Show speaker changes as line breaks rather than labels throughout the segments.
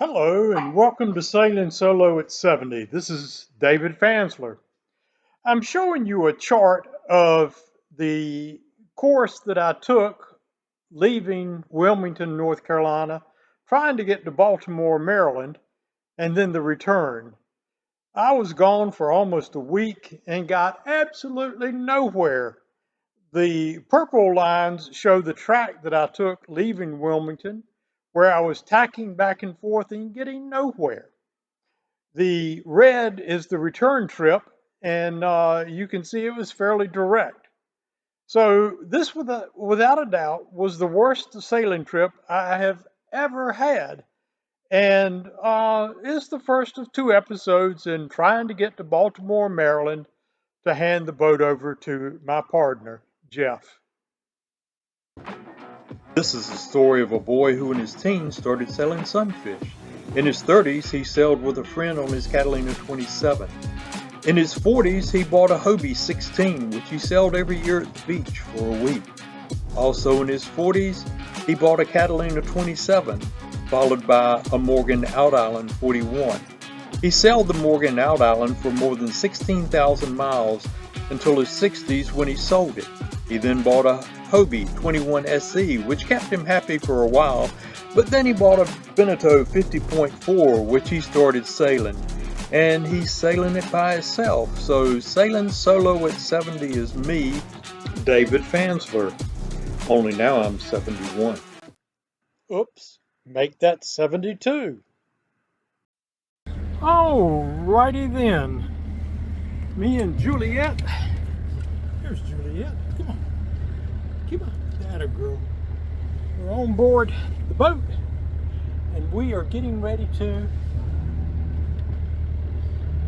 Hello and welcome to Sailing Solo at 70. This is David Fansler. I'm showing you a chart of the course that I took leaving Wilmington, North Carolina, trying to get to Baltimore, Maryland, and then the return. I was gone for almost a week and got absolutely nowhere. The purple lines show the track that I took leaving Wilmington, where I was tacking back and forth and getting nowhere. The red is the return trip, and you can see it was fairly direct. So this, without a doubt, was the worst sailing trip I have ever had, and it's the first of two episodes in trying to get to Baltimore, Maryland, to hand the boat over to my partner, Jeff. This is the story of a boy who in his teens started selling sunfish. In his 30s, he sailed with a friend on his Catalina 27. In his 40s, he bought a Hobie 16, which he sailed every year at the beach for a week. Also in his 40s, he bought a Catalina 27, followed by a Morgan Out Island 41. He sailed the Morgan Out Island for more than 16,000 miles until his 60s when he sold it. He then bought a Hobie 21 SE, which kept him happy for a while, but then he bought a Beneteau 50.4, which he started sailing, and he's sailing it by himself. So Sailing Solo at 70 is me, David Fansler, only now I'm 71. Oops, make that 72. Alrighty then, me and Juliet. There's Juliet. Come on. Come on. That a girl. We're on board the boat and we are getting ready to.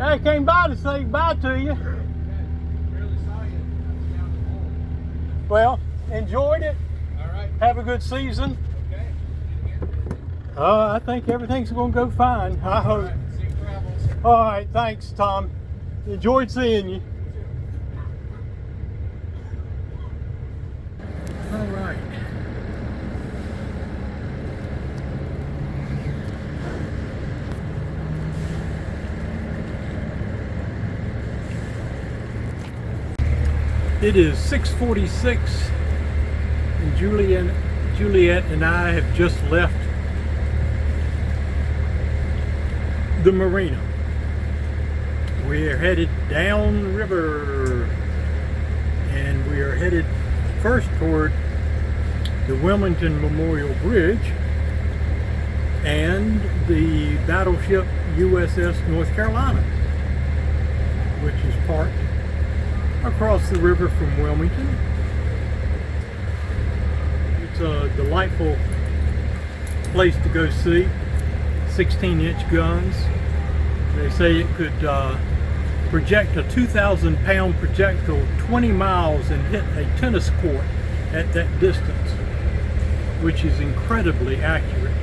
I came by to say bye to you.
Barely saw you down the hole.
Well, enjoyed it.
All right.
Have a good season.
Okay.
I think everything's going to go fine. I hope.
All right. Safe travels.
All right. Thanks, Tom. Enjoyed seeing you. All right. It is 6:46 and Juliet and I have just left the marina. We are headed downriver and we are headed first toward the Wilmington Memorial Bridge and the battleship USS North Carolina, which is parked across the river from Wilmington. It's a delightful place to go see. 16-inch guns. They say it could project a 2,000-pound projectile 20 miles and hit a tennis court at that distance, which is incredibly accurate.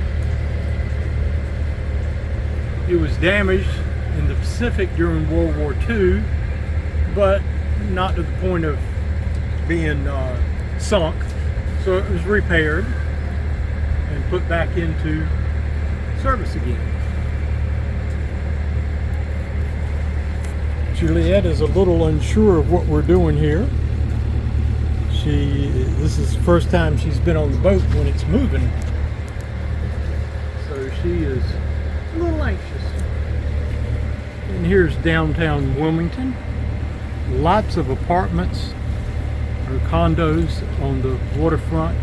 It was damaged in the Pacific during World War II, but not to the point of being sunk. So it was repaired and put back into service again. Juliet is a little unsure of what we're doing here. This is the first time she's been on the boat when it's moving. So she is a little anxious. And here's downtown Wilmington. Lots of apartments or condos on the waterfront.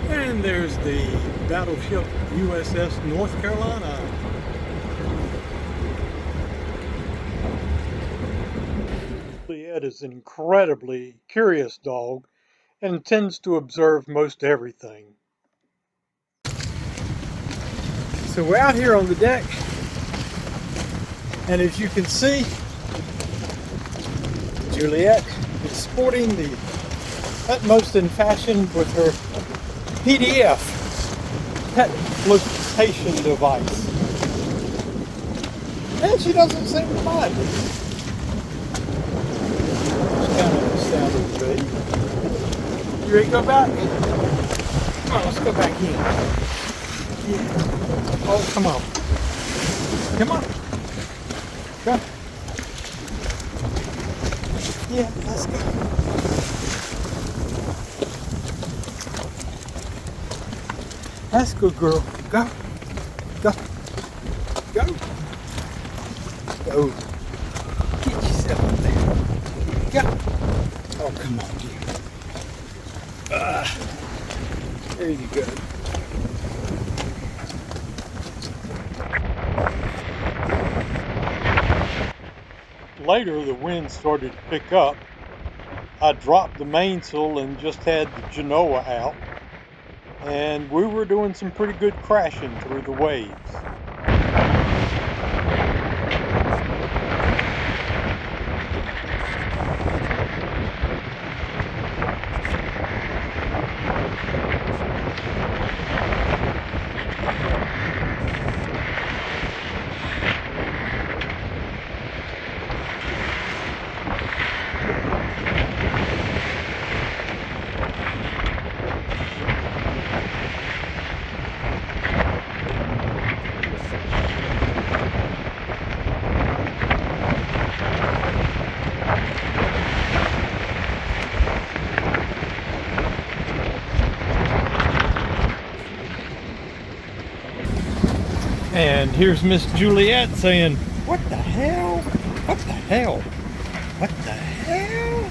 And there's the battleship USS North Carolina. Juliet is an incredibly curious dog and tends to observe most everything. So we're out here on the deck, and as you can see, Juliet is sporting the utmost in fashion with her PDF pet flotation device. And she doesn't seem to mind it. It's kind of astounding to me. You ready to go back? Come on, let's go back in. Yeah. Oh, come on. Come on. Go. Yeah, let's go. That's a good girl. Go. Go. Go. Go. Get yourself up there. Go. Oh, come on, dear. There you go. Later, the wind started to pick up. I dropped the mainsail and just had the Genoa out, and we were doing some pretty good crashing through the waves. And here's Miss Juliet saying, "What the hell? What the hell? What the hell?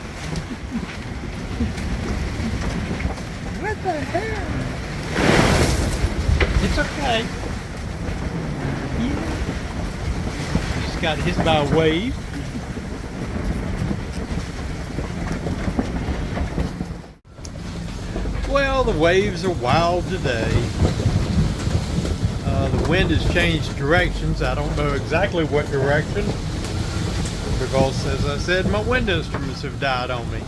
What the hell?" It's okay. Yeah. Just got hit by a wave. Well, the waves are wild today. The wind has changed directions. I don't know exactly what direction because, as I said, my wind instruments have died on me.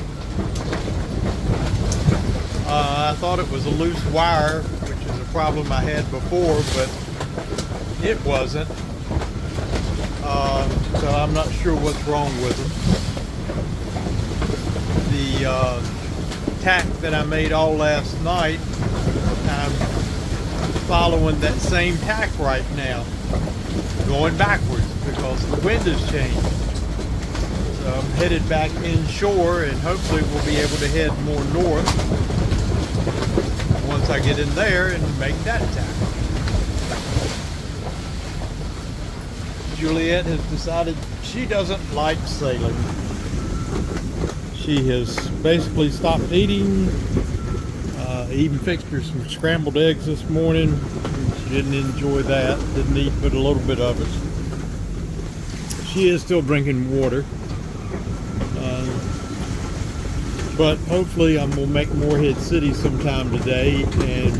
I thought it was a loose wire, which is a problem I had before, but it wasn't. So I'm not sure what's wrong with them. The tack that I made all last night, I'm following that same tack right now, going backwards because the wind has changed. So I'm headed back inshore and hopefully we'll be able to head more north once I get in there and make that tack. Juliet has decided she doesn't like sailing. She has basically stopped eating. Even fixed her some scrambled eggs this morning. She didn't enjoy that. Didn't eat but a little bit of it. She is still drinking water. But hopefully I'm going to make Morehead City sometime today and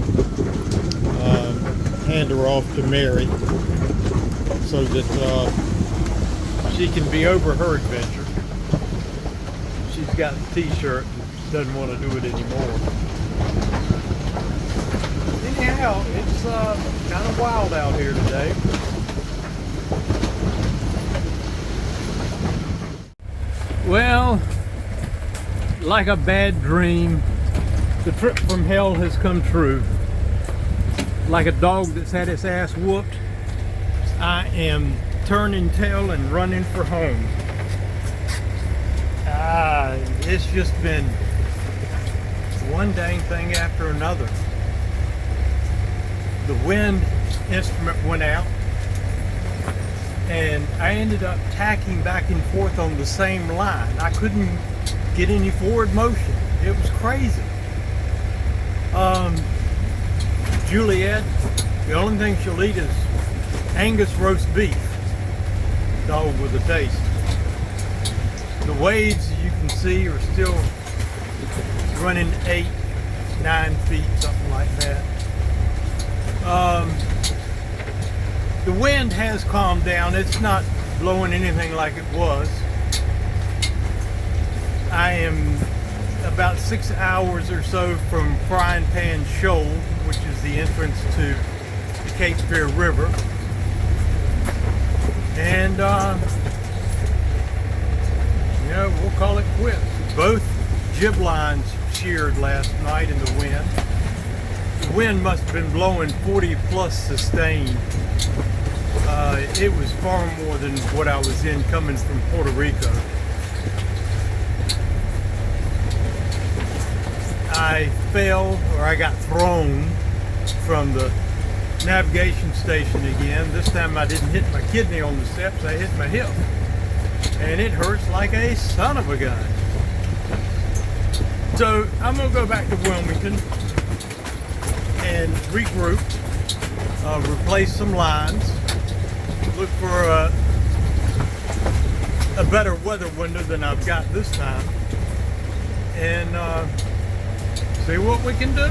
hand her off to Mary so that she can be over her adventure. She's got the t-shirt and doesn't want to do it anymore. Anyhow, it's kind of wild out here today. Well, like a bad dream, the trip from hell has come true. Like a dog that's had its ass whooped, I am turning tail and running for home. It's just been one dang thing after another. The wind instrument went out and I ended up tacking back and forth on the same line. I couldn't get any forward motion. It was crazy. Juliet, the only thing she'll eat is Angus roast beef. Dog with a taste. The waves, you can see, are still running 8-9 feet, something like that. The wind has calmed down. It's not blowing anything like it was. I am about 6 hours or so from Frying Pan Shoal, which is the entrance to the Cape Fear River. And, we'll call it quits. Both jib lines sheared last night in the wind. The wind must have been blowing 40 plus sustained. It was far more than what I was in coming from Puerto Rico. I fell, or I got thrown from the navigation station again. This time I didn't hit my kidney on the steps, I hit my hip. And it hurts like a son of a gun. So I'm gonna go back to Wilmington and regroup, replace some lines, look for a better weather window than I've got this time, and see what we can do.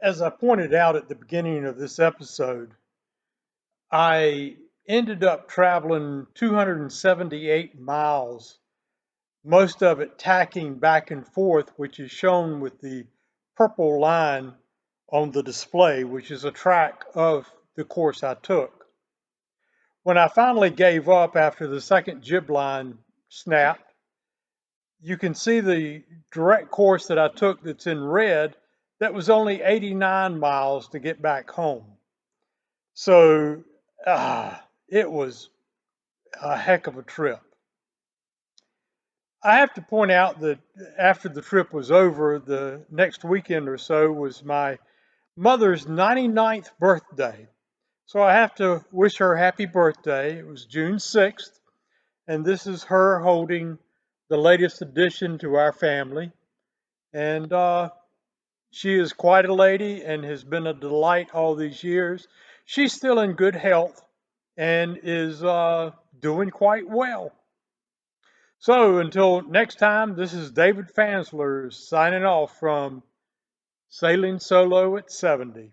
As I pointed out at the beginning of this episode, I ended up traveling 278 miles, most of it tacking back and forth, which is shown with the purple line on the display, which is a track of the course I took. When I finally gave up after the second jib line snapped, you can see the direct course that I took that's in red. That was only 89 miles to get back home. So it was a heck of a trip. I have to point out that after the trip was over, the next weekend or so was my mother's 99th birthday. So I have to wish her happy birthday. It was June 6th, and this is her holding the latest addition to our family. And she is quite a lady and has been a delight all these years. She's still in good health and is doing quite well. So until next time, this is David Fansler signing off from Sailing Solo at 70.